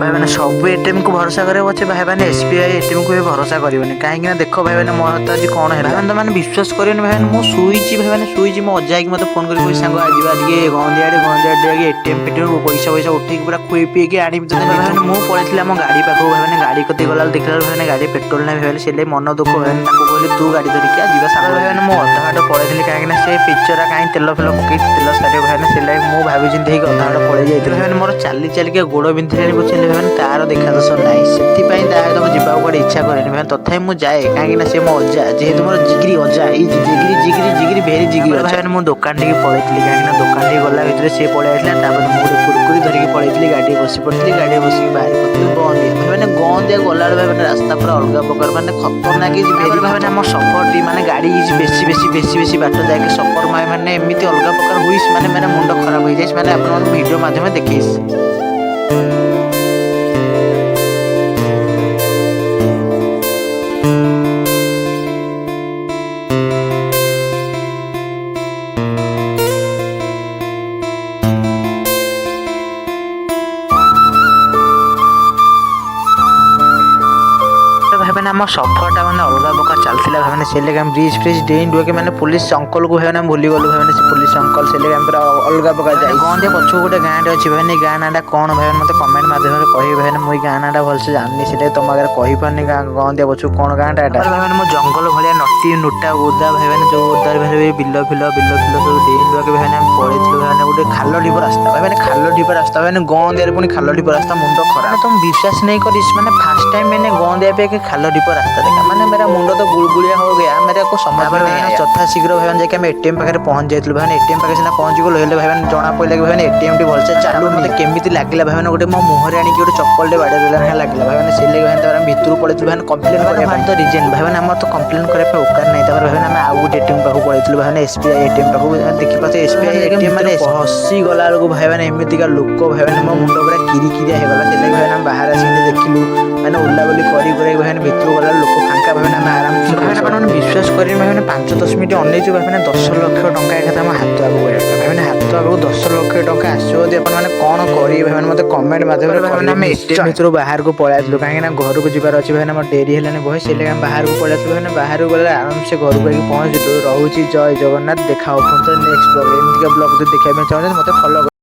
भाई मैंने सब एटीएम को भरोसा करे अच्छे भाई मैंने एसबीआई एटीएम को भी भरोसा करनी कहीं देख भाई मैंने मोर तो आज कौन है भाई मैंने विश्वास करेनि भाई मुझे शुई भाई मैंने शुई मो अजा की मत फोन कर सांग आज गंदिया एटीएम पेटीएम पैसा पैसा उठे पूरा खुई पीके आनी भाई मुझे पड़े आम गाड़ी पाख भाई मैंने गाड़ी कती गला देखला भाई गाड़ी पेट्रोल ना भाई से मन दुख भाई कहली तू गाड़ी धरिक जा सांग भाई मैंने मुझे अधा बाट पड़े कहीं से पिक्चर कहीं तेल फेल पकई तेल सारे भाई से मुझे भाभी चिंती अधा बाट पड़े जाइए भाई मोर चली चलिक गोड़ बिंधिले बुझे भाई तार देखा दर्श ना से मुझे जावाक कड़े इच्छा करेनि भाई तथा मुझे जाए कहीं से मो अजा जेहेतु मोर जिगिरी अजा जिगिरी जिगिरी जिगिरी भेरी जिगिरी भाई मुझे दुकान टी पड़े कहीं दुकान टी गला भर सी पड़े आसला मुझे कुरकुरी धरिकी पड़े गाड़ी बसी पड़ी गाड़ी बस बाहर पड़ी गंदिया भाई मैंने गंदिया गला भाई रास्ता पूरा अलग प्रकार मैंने खतरनाक भेरी भाई आम सफर टी मैंने गाड़ी बेसी बेसी बेसी बेसी बाट जाके सफर मैंने एमती अलग प्रकार हुई मैंने मुंड खराब हो जाए मैंने आप वीडियो माध्यम देखी। मैंने आम सफरटा मैंने अलग प्रकार चलता भाई मैंने से ब्रिज फ्रिज डेई डुए मैंने पुलिस अंकल को भाई मैंने भूली गलु भाई मैंने पुलिस अंकल से पूरा अलग प्रकार जाए गंदिया पछू गोटे गाँव अच्छी भाई गाँ नाटा कौन भाई मत कमेंट माध्यम कह भाई मुझे गाँ नाटा भलसे जानी से तुम आगे कहीपरि गंदिया पछू कौन गाँटा भाई मैंने मो जंगल भाया नटी नुटा ओदा भाई मैंने जो ओदार भाई बिल फिल सब डेई डुआके भाई मैंने पड़े भाई गोटे खाल ढीप रास्ता भाई मैंने खाल ढीप रास्ता भाई गंदिया पुणी खाल ढीप रास्ता मुंड खराब तुम विश्वास नहीं करिस मैंने फर्स्ट टाइम मैंने गंदिया पे खाल ढीप रास्ता देखा मैंने मेरा मुंड तो गुलगुलिया हो गया मेरे को समझ में नहीं आया चौथा शीघ्र भाई जाके हम एटीएम पाखे पहुंच जाइए भाई एटीएम पाखे सीना पहुंच गलु हेल्ले भाई जना पड़ा कि भाई एटीएम टी भलसे चालू मत केमी लगे भाई गोटे मो मुहर आनी गोटे चप्पल बाड़े देला लगे भाई मैंने से भाई भितर पड़े भाई कम्प्लेन तो रिजेन भाई मैंने तो कम्प्लेन करने औकात नहीं भाई आम आउ गोटे एटीएम पाख पड़े भाई एसबीआई एटीएम पाख देखी पाते एसबीआई एटीएम मैंने हसी गला बेलू भाई मैंने एमतीका लोक भाई मैंने मो मुंड पूरा किरिकिरिया होगा से भाई बाहर आसिक देखिलु मैंने उलाबुली कर भाई भितर गला लोक फांका भाई आम आराम से विश्वास कर भाई मैंने 5-10 मिनट अनेचु भाई मैंने 10 लाख टंका एक हाथ आगे बढ़ा भाई मैंने हाथ आगे 10 लाख टंका आसो मैंने कौन करेंगे भाई मैंने मतलब कमेंट माध्यम आम एटीएम भितर बाहर को पलू कहीं घर को जबार अच्छे भाई मोर डेरी है बहुत से बाहर को पलू भाई बाहर को गले आराम से घर को पहुँचलु रोचे जय जगन्नाथ देखा नेक्स्ट ब्लॉग एमती ब्लॉग जो देखा चाहते मत फॉलो